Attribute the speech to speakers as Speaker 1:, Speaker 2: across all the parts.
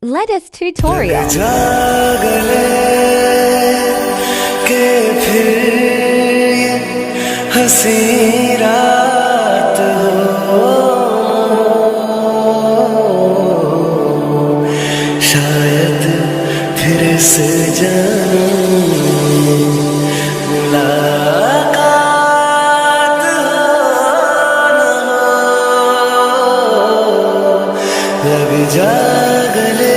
Speaker 1: letest tutorial.
Speaker 2: जागले के फिर ये हंसी रात हो, शायद फिर से जन्म मुलाकात हो, लग जागले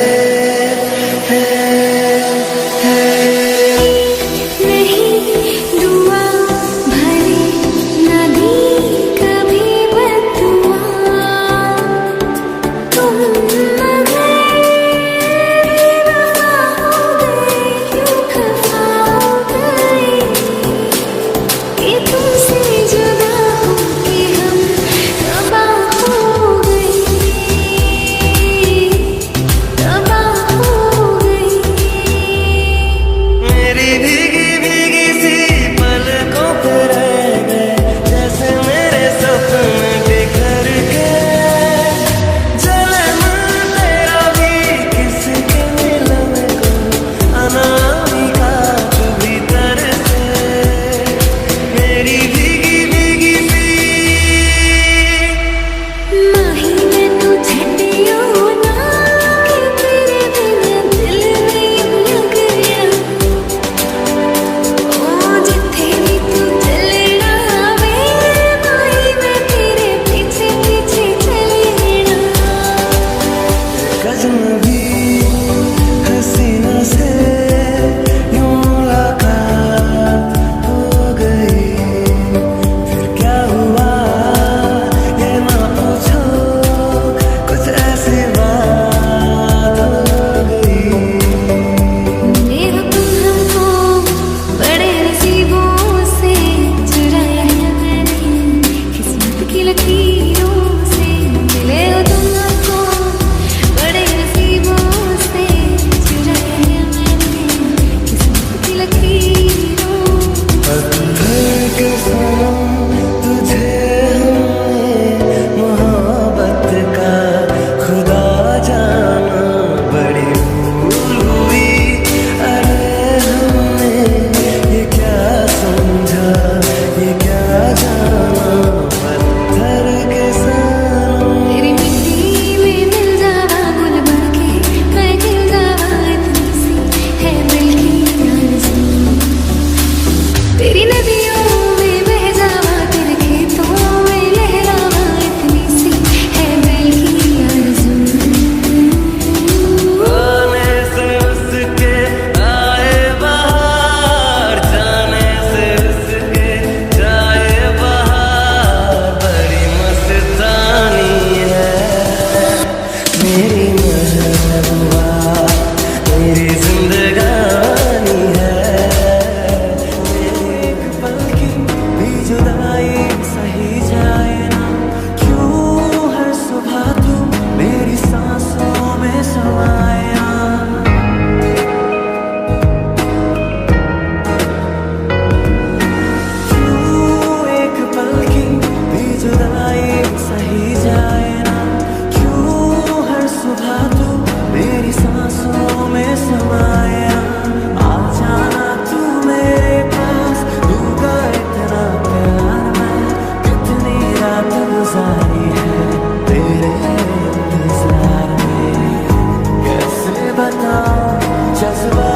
Speaker 2: मेरी जिंदगानी है, एक पल की भी जुदाई सही जाए ना, क्यों हर सुबह तू मेरी सांसों में समाया। क्यों एक पल की भी जुदाई सही जाए ना, क्यों हर सुबह तू मेरी सांसों में समाया। आ जाना तू मेरे पास, दूंगा इतना प्यार मैं, कितनी रात गुजारी है तेरे इंतजार में, कैसे बताऊं जज्बा